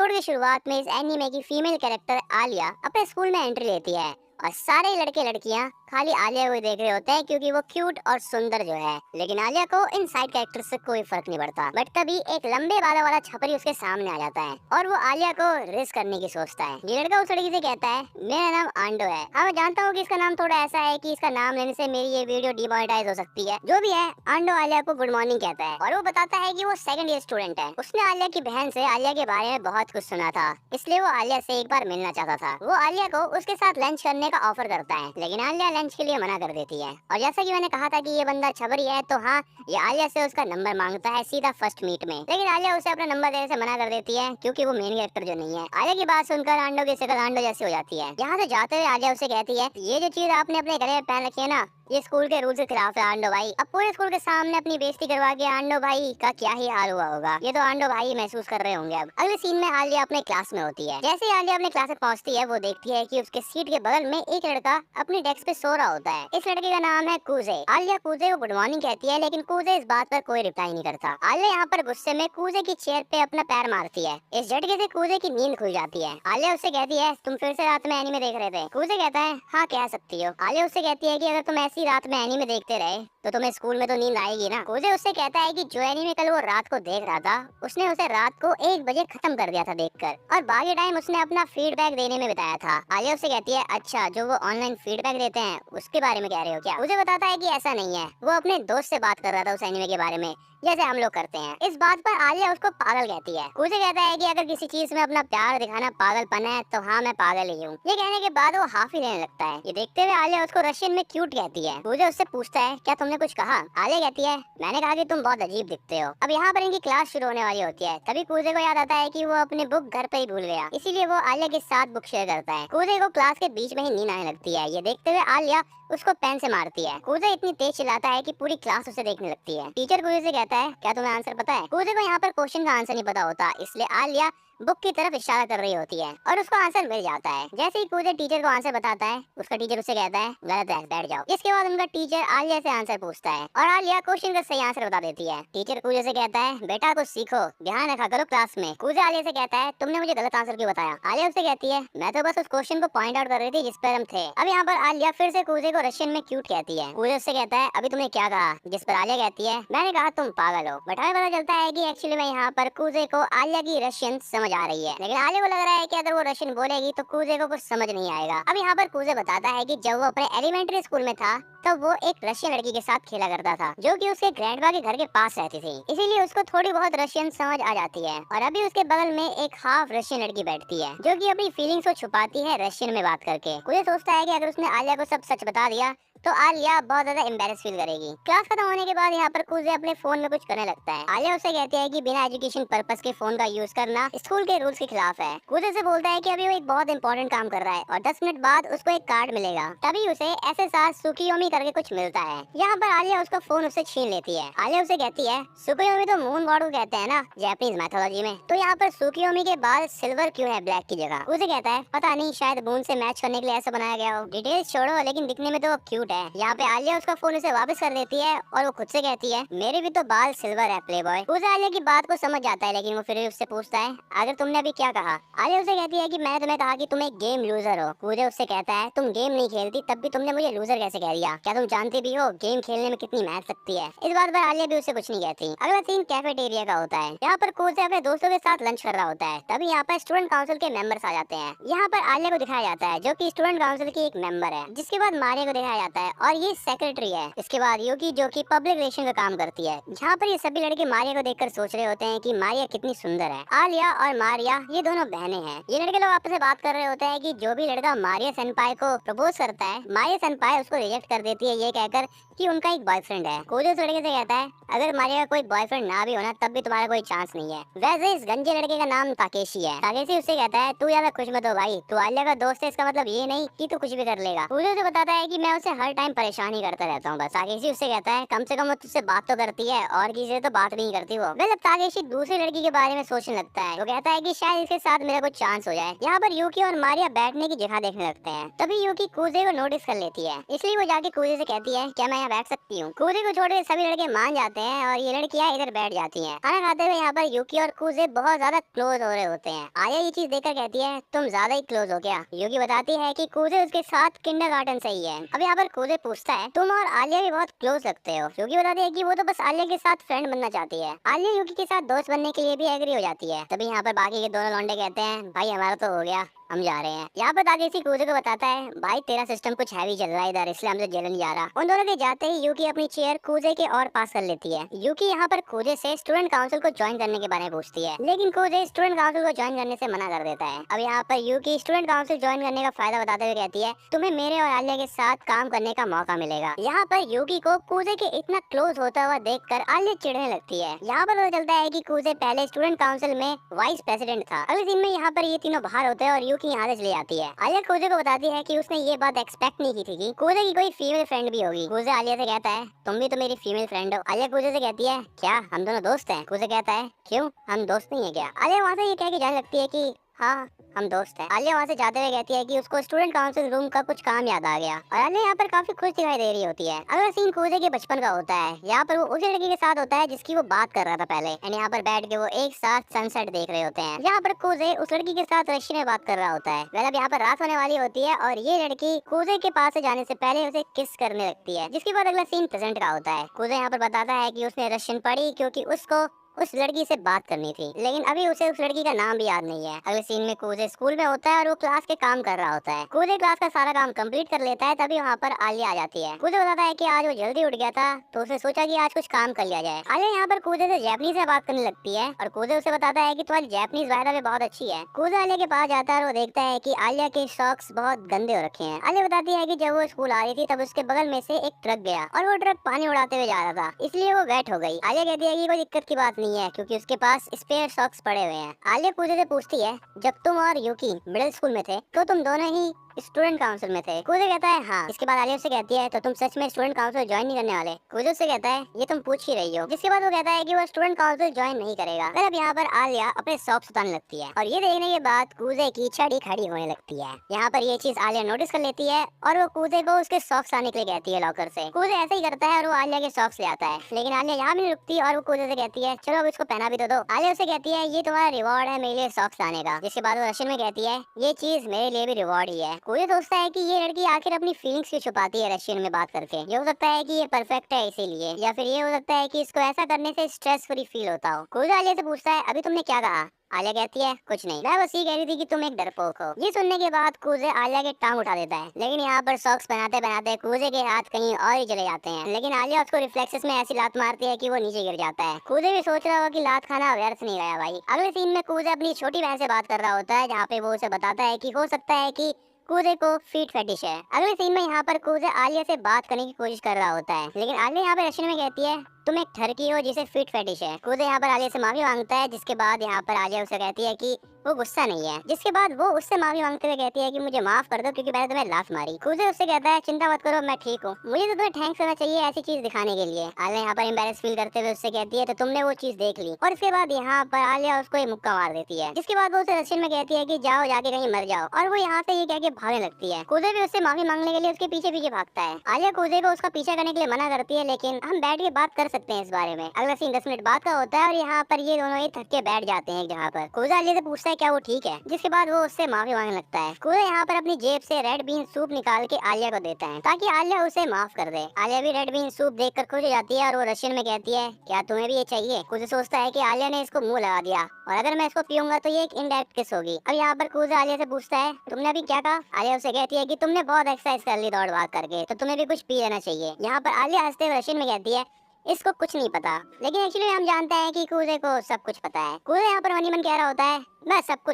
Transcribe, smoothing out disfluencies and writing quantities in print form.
Episode की शुरुआत में इस एनीमे की फीमेल कैरेक्टर आलिया अपने स्कूल में एंट्री लेती है और सारे लड़के लड़कियां खाली आलिया को देख रहे होते हैं क्योंकि वो क्यूट और सुंदर जो है। लेकिन आलिया को इन साइड कैरेक्टर से कोई फर्क नहीं पड़ता। बट तभी एक लंबे बालों वाला छपरी उसके सामने आ जाता है और वो आलिया को रिस्क करने की सोचता है। ये लड़का उस लड़की से कहता है, मेरा नाम आंडो है। हाँ, मैं जानता हूँ कि इसका नाम थोड़ा ऐसा है कि इसका नाम लेने से मेरी ये वीडियो डिमोनेटाइज हो सकती है। जो भी है, आंडो आलिया को गुड मॉर्निंग कहता है और वो बताता है कि वो सेकंड ईयर स्टूडेंट है। उसने आलिया की बहन से आलिया के बारे में बहुत कुछ सुना था, इसलिए वो आलिया से एक बार मिलना चाहता था। वो आलिया को उसके साथ लंच करने का ऑफर करता है, लेकिन आलिया लंच के लिए मना कर देती है। और जैसा कि मैंने कहा था कि ये बंदा छबरी है, तो हाँ, ये आलिया से उसका नंबर मांगता है सीधा फर्स्ट मीट में। लेकिन आलिया उसे अपना नंबर देने से मना कर देती है क्योंकि वो मेन कैरेक्टर जो नहीं है। आलिया की बात सुनकर आंडो की शक्ल आंडो जैसी हो जाती है। यहाँ से जाते हुए आलिया उसे कहती है, ये जो चीज आपने अपने गले में पहन रखी है ना, ये स्कूल के रूल्स के खिलाफ है आंडो भाई। अब पूरे स्कूल के सामने अपनी बेइज्जती करवा के आंडो भाई का क्या ही हाल हुआ होगा, ये तो आंडो भाई महसूस कर रहे होंगे। अब अगले सीन में आलिया अपने क्लास में होती है। जैसे ही आलिया अपने क्लास में पहुंचती है, वो देखती है कि उसके सीट के बगल में एक लड़का अपनी डेस्क पे सो रहा होता है। इस लड़के का नाम है कूजे। आलिया कूजे को गुड मॉर्निंग कहती है, लेकिन कूजे इस बात पर कोई रिप्लाई नहीं करता। आलिया यहाँ पर गुस्से में कूजे की चेयर पे अपना पैर मारती है। इस झटके से कूजे की नींद खुल जाती है। आलिया उससे कहती है, तुम फिर से रात में एनीमे देख रहे थे? कूजे कहता है, हाँ कह सकती हो। आलिया उससे कहती है कि अगर तुम ऐसी रात में एनीमे देखते रहे तो तुम्हें स्कूल में तो नींद आएगी ना। कूजे उससे कहता है कि जो एनीमे कल वो रात को देख रहा था, उसने उसे रात को 1 बजे खत्म कर दिया था देखकर, और बाकी टाइम उसने अपना फीडबैक देने में बिताया था। आलिया उससे कहती है, अच्छा, जो वो ऑनलाइन फीडबैक देते हैं उसके बारे में कह रहे हो क्या? मुझे बताता है कि ऐसा नहीं है, वो अपने दोस्त से बात कर रहा था उस एनीमे के बारे में, जैसे हम लोग करते हैं। इस बात पर आलिया उसको पागल कहती है। कूजे कहता है कि अगर किसी चीज में अपना प्यार दिखाना पागलपन है तो हाँ, मैं पागल ही हूँ। ये कहने के बाद वो हाफी लेने लगता है। ये देखते हुए आलिया उसको रशियन में क्यूट कहती है। कूजे उससे पूछता है, क्या तुमने कुछ कहा? आलिया कहती है, मैंने कहा कि तुम बहुत अजीब दिखते हो। अब यहाँ पर इनकी क्लास शुरू होने वाली होती है। तभी कूजे को याद आता है कि वो अपनी बुक घर पे ही भूल गया, इसीलिए वो आलिया के साथ बुक शेयर करता है। कूजे को क्लास के बीच में ही नींद आने लगती है। ये देखते हुए आलिया उसको पेन से मारती है। कूजे इतनी तेज चिल्लाता है कि पूरी क्लास उसे देखने लगती है। टीचर कूजे से कहता है, क्या तुम्हें आंसर पता है? कूजे को यहाँ पर क्वेश्चन का आंसर नहीं पता होता, इसलिए आलिया बुक की तरफ इशारा कर रही होती है और उसको आंसर मिल जाता है। जैसे ही कूजे टीचर को आंसर बताता है, उसका टीचर उसे कहता है, गलत है, बैठ जाओ। इसके बाद उनका टीचर आलिया से आंसर पूछता है और आलिया क्वेश्चन का सही आंसर बता देती है। टीचर कूजे से कहता है, बेटा कुछ सीखो, ध्यान रखा करो क्लास में। कूजे आलिया से कहता है, तुमने मुझे गलत आंसर क्यों बताया? आलिया उससे कहती है, मैं तो बस उस क्वेश्चन को पॉइंट आउट कर रही थी जिस पर हम थे। अब यहाँ पर आलिया फिर से कूजे को रशियन में क्यूट कहती है। कूजे उससे कहता है, अभी तुमने क्या कहा? जिस पर आलिया कहती है, मैंने कहा तुम पागल हो। बट हमें पता चलता है कि एक्चुअली में यहाँ पर कूजे को आलिया की रशियन समझ आ रही है, लेकिन आलिया को लग रहा है कि अगर वो रशियन बोलेगी तो कूजे को कुछ समझ नहीं आएगा। अब यहाँ पर कूजे बताता है कि जब वो अपने एलिमेंट्री स्कूल में था तो वो एक रशियन लड़की के साथ खेला करता था, जो कि उसके ग्रैंडपा के घर के पास रहती थी, इसीलिए उसको थोड़ी बहुत रशियन समझ आ जाती है। और अभी उसके बगल में एक हाफ रशियन लड़की बैठती है, जो कि अपनी फीलिंग्स को छुपाती है रशियन में बात करके। कूजे सोचता है कि अगर उसने आलिया को सब सच बता दिया तो आलिया बहुत ज्यादा एम्बेरस फील करेगी। क्लास खत्म होने के बाद यहाँ पर कूजे अपने फोन में कुछ करने लगता है। आलिया उसे कहती है कि बिना एजुकेशन पर्पस के फोन का यूज करना स्कूल के रूल्स के खिलाफ है। कूजे से बोलता है कि अभी वो एक बहुत इंपॉर्टेंट काम कर रहा है और 10 मिनट बाद उसको एक कार्ड मिलेगा। तभी उसे एसएसआर सुकियोमी करके कुछ मिलता है। यहाँ पर आलिया उसका फोन उससे छीन लेती है। आलिया उसे कहती है, सुकियोमी तो मून गॉड को कहते हैं ना जापानीज मैथोलॉजी में, तो यहाँ पर सुकियोमी के बाल सिल्वर क्यों है ब्लैक की जगह? कूजे कहता है, पता नहीं, शायद मून से मैच करने के लिए ऐसा बनाया गया हो। डिटेल्स छोड़ो, लेकिन दिखने में तो वो क्यूट है। यहाँ पे आलिया उसका फोन उसे वापस कर देती है और वो खुद से कहती है, मेरे भी तो बाल सिल्वर है प्लेबॉय। कूजे आलिया की बात को समझ जाता है, लेकिन वो फिर भी उससे पूछता है, अगर तुमने अभी क्या कहा? आलिया उसे कहती है कि मैंने तुम्हें कहा कि तुम एक गेम लूजर हो। कूजे उससे कहता है, तुम गेम नहीं खेलती तब भी तुमने मुझे लूजर कैसे कह दिया? क्या तुम जानती भी हो गेम खेलने में कितनी मेहनत लगती है? इस बात पर आलिया भी उसे कुछ नहीं कहती। अगला सीन कैफेटेरिया का होता है। यहाँ पर कूजे अपने दोस्तों के साथ लंच कर रहा होता है। तभी यहाँ पर स्टूडेंट काउंसिल के मेंबर्स आ जाते हैं। यहाँ पर आलिया को दिखाया जाता है, जो कि स्टूडेंट काउंसिल की एक मेंबर है। जिसके बाद मारिया को दिखाया जाता है और ये सेक्रेटरी है। इसके बाद यूकी, जो कि पब्लिक रिलेशन का काम करती है। जहाँ पर ये सभी लड़के मारिया को देखकर सोच रहे होते हैं कि मारिया कितनी सुंदर है। आलिया और मारिया ये दोनों बहनें हैं। ये लड़के लोग आपस में बात कर रहे होते हैं कि जो भी लड़का मारिया सेनपाई को प्रपोज करता है, मारिया सेनपाई उसको रिजेक्ट कर देती है, ये कहकर कि उनका एक बॉयफ्रेंड है। कूजे उस लड़के से कहता है, अगर मारिया का कोई बॉयफ्रेंड ना भी होना तब भी तुम्हारा कोई चांस नहीं है। वैसे इस गंजे लड़के का नाम ताकेशी है। ताकेशी उससे कहता है, तू ज्यादा खुश मत हो भाई, तू आलिया का दोस्त है, इसका मतलब ये नहीं कि तू कुछ भी कर लेगा। कूजे उसे बताता है कि मैं उसे हर हर टाइम परेशान ही करता रहता हूँ बस। ताकेशी उससे कहता है कम से कम वो तुझसे बात तो करती है और किसी से तो बात नहीं करती वो। अब ताकेशी दूसरी लड़की के बारे में सोचने लगता है। वो कहता है कि शायद इसके साथ मेरा कुछ चांस हो जाए। यहाँ पर यूकी और मारिया बैठने की जगह देखने लगते हैं। तभी यूकी कूजे को नोटिस कर लेती है, इसलिए वो जाके कूजे से कहती है क्या मैं यहाँ बैठ सकती हूँ। कूजे को छोड़ के सभी लड़के मान जाते हैं और ये लड़कियां इधर बैठ जाती हैं। खाना खाते हुए यहाँ पर यूकी और कूजे बहुत ज्यादा क्लोज हो रहे होते हैं। आया ये चीज देखकर कहती है तुम ज्यादा ही क्लोज हो क्या। यूकी बताती है कि कूजे उसके साथ किंडरगार्टन से ही है। अब यहाँ पर कूजे पूछता है तुम और आलिया भी बहुत क्लोज लगते हो। यूकी बताती है कि वो तो बस आलिया के साथ फ्रेंड बनना चाहती है। आलिया यूकी के साथ दोस्त बनने के लिए भी एग्री हो जाती है। तभी यहाँ पर बाकी के दोनों लौंडे कहते हैं भाई हमारा तो हो गया, हम जा रहे हैं। यहाँ पर ताकेशी कूजे को बताता है भाई तेरा सिस्टम कुछ हैवी चल रहा है इधर, इसलिए हमसे जेल नहीं जा रहा। उन दोनों के जाते ही यूकी अपनी चेयर कूजे के और पास कर लेती है। यूकी यहाँ पर कूजे से स्टूडेंट काउंसिल को ज्वाइन करने के बारे में पूछती है, लेकिन कूजे स्टूडेंट काउंसिल को ज्वाइन करने से मना कर देता है। अब यहाँ पर यूकी स्टूडेंट काउंसिल ज्वाइन करने का फायदा बताते हुए कहती है तुम्हें मेरे और आलिया के साथ काम करने का मौका मिलेगा। यहाँ पर यूकी को कूजे के इतना क्लोज होता हुआ देखकर आलिया चिढ़ने लगती है। यहाँ पर पता चलता है कि कूजे पहले स्टूडेंट काउंसिल में वाइस प्रेसिडेंट था। अगले दिन में यहाँ पर ये तीनों बाहर होते हैं और यूकी यहाँ से चली जाती है। आलिया कूजे को बताती है कि उसने ये बात एक्सपेक्ट नहीं की थी कि कूजे की कोई फीमेल फ्रेंड भी होगी। कूजे आलिया से कहता है तुम भी तो मेरी फीमेल फ्रेंड हो। आलिया कूजे से कहती है क्या हम दोनों दोस्त हैं। कूजे कहता है क्यों हम दोस्त नहीं है क्या। आलिया वहाँ से ये कह के जाने लगती है कि हाँ हम दोस्त हैं। आलिया वहाँ से जाते हुए कहती है कि उसको स्टूडेंट काउंसिल रूम का कुछ काम याद आ गया और आलिया यहाँ पर काफी खुश दिखाई दे रही होती है। अगला सीन कूजे के बचपन का होता है। यहाँ पर वो उस लड़की के साथ होता है जिसकी वो बात कर रहा था पहले, एंड यहाँ पर बैठ के वो एक साथ सनसेट देख रहे होते हैं। यहाँ पर कूजे उस लड़की के साथ रशियन में बात कर रहा होता है। मतलब यहाँ पर रात होने वाली होती है और ये लड़की कूजे के पास से जाने से पहले उसे किस करने लगती है। जिसके बाद अगला सीन प्रेजेंट का होता है। कूजे यहाँ पर बताता है कि उसने रशियन पढ़ी क्योंकि उसको उस लड़की से बात करनी थी, लेकिन अभी उसे उस लड़की का नाम भी याद नहीं है। अगले सीन में कूजे स्कूल में होता है और वो क्लास के काम कर रहा होता है। कूजे क्लास का सारा काम कंप्लीट कर लेता है, तभी वहाँ पर आलिया आ जाती है। कूजे बताता है कि आज वो जल्दी उठ गया था तो उसने सोचा कि आज कुछ काम कर लिया जाए। आलिया यहाँ पर कूजे से जापानीज में बात करने लगती है और कूजे उसे बताता है कि तुम्हारी जापानीज वायदा में बहुत अच्छी है। कूजे आलिया के पास जाता है और वो देखता है कि आलिया के सॉक्स बहुत गंदे हो रखे हैं। आलिया बताती है कि जब वो स्कूल आ रही थी तब उसके बगल में से एक ट्रक गया और वो ट्रक पानी उड़ाते हुए जा रहा था, इसलिए वो वेट हो गई। आलिया कहती है कि कोई दिक्कत की बात नहीं है क्योंकि उसके पास स्पेयर सॉक्स पड़े हुए हैं। आलिया कूजे से पूछती है जब तुम और यूकी मिडिल स्कूल में थे तो तुम दोनों ही स्टूडेंट काउंसिल में थे। कूजे कहता है हाँ। इसके बाद आलिया उससे कहती है तो तुम सच में स्टूडेंट काउंसिल ज्वाइन नहीं करने वाले। कूजे उससे कहता है ये तुम पूछ ही रही हो। जिसके बाद वो कहता है कि वो स्टूडेंट काउंसिल ज्वाइन नहीं करेगा। फिर अब यहाँ पर आलिया अपने सॉक्स उतारने लगती है और ये देखने के बाद कूजे की छड़ी खड़ी होने लगती है। यहाँ पर ये चीज आलिया नोटिस कर लेती है और वो कूजे को उसके सॉक्स आने के लिए कहती है लॉकर से। कूजे ऐसे ही करता है और वो आलिया के सॉक्स ले आता है, लेकिन आलिया यहाँ भी नहीं रुकती और वो कूजे से कहती है चलो अब इसको पहना भी तो दो। आलिया उसे कहती है ये तुम्हारा रिवॉर्ड है मेरे लिए सॉक्स लाने का। जिसके बाद वो रशियन में कहती है ये चीज मेरे लिए भी रिवॉर्ड ही है। कूजे सोचता है कि ये लड़की आखिर अपनी फीलिंग्स क्यों छुपाती है रशियन में बात करके। ये हो सकता है कि ये परफेक्ट है इसीलिए, या फिर ये हो सकता है कि इसको ऐसा करने से स्ट्रेस फ्री फील होता हो। कूजे आलिया से पूछता है अभी तुमने क्या कहा। आलिया कहती है कुछ नहीं, मैं बस ये कह रही थी कि तुम एक डरपोक हो। ये सुनने के बाद कूजे आलिया के टांग उठा देता है, लेकिन यहाँ पर सॉक्स पहनाते पहनाते कूजे के हाथ कहीं और ही चले जाते हैं। लेकिन आलिया उसको रिफ्लेक्सेस में ऐसी लात मारती है कि वो नीचे गिर जाता है। कूजे भी सोच रहा होगा कि लात खाना व्यर्थ नहीं गया भाई। अगले सीन में कूजे अपनी छोटी बहन से बात कर रहा होता है, जहाँ पे वो उसे बताता है कि हो सकता है कि कूजे को फीट फेटिश है। अगले सीन में यहाँ पर कूजे आलिया से बात करने की कोशिश कर रहा होता है, लेकिन आलिया यहाँ पर रशियन में कहती है तुम एक ठरकी हो जिसे फीट फेटिश है। कूजे यहाँ पर आलिया से माफी मांगता है, जिसके बाद यहाँ पर आलिया उसे कहती है कि वो गुस्सा नहीं है। जिसके बाद वो उससे माफी मांगते हुए कहती है कि मुझे माफ कर दो क्योंकि मैंने तुम्हें लात मारी। कूजे उससे कहता है चिंता मत करो मैं ठीक हूँ, मुझे तो तुम्हें थैंक्स करना चाहिए ऐसी चीज दिखाने के लिए। आलिया यहाँ पर एम्बैरेस फील करते हुए उससे कहती है तो तुमने वो चीज देख ली, और इसके बाद यहाँ पर आलिया उसको एक मुक्का मार देती है। जिसके बाद वो उसे रशियन में कहती है कि जाओ जाके कहीं मर जाओ, और वो यहाँ से ये कह के भागने लगती है। कूजे भी उससे माफी मांगने के लिए उसके पीछे पीछे भागता है। आलिया कूजे को उसका पीछा करने के लिए मना करती है, लेकिन हम बैठ के बात कर सकते हैं इस बारे में। अगला सीन 10 मिनट बाद का होता है और यहाँ पर ये दोनों ही थक के बैठ जाते हैं एक जगह पर। कूजे आलिया से पूछता है क्या वो ठीक है, जिसके बाद वो उससे माफी मांगने लगता है। कूजे यहाँ पर अपनी जेब से रेड बीन सूप निकाल के आलिया को देता है ताकि आलिया उसे माफ कर दे। आलिया भी रेड बीन सूप देखकर खुश हो जाती है और वो रशियन में कहती है क्या तुम्हें भी ये चाहिए। कूजे सोचता है कि आलिया ने इसको मुंह लगा दिया और अगर मैं इसको पीऊंगा तो ये एक इनडायरेक्ट किस होगी। अब यहाँ पर कूजे आलिया से पूछता है तुमने अभी क्या कहा। आलिया उसे कहती है कि तुमने बहुत एक्सरसाइज कर ली दौड़ भाग करके, तो तुम्हें भी कुछ पी लेना चाहिए। यहाँ पर आलिया हंसते हुए रशियन में कहती है इसको कुछ नहीं पता, लेकिन एक्चुअली हम जानते हैं कि कूजे को सब कुछ पता है। कूजे यहाँ पर मनी मन कह रहा होता है मैं सब कुछ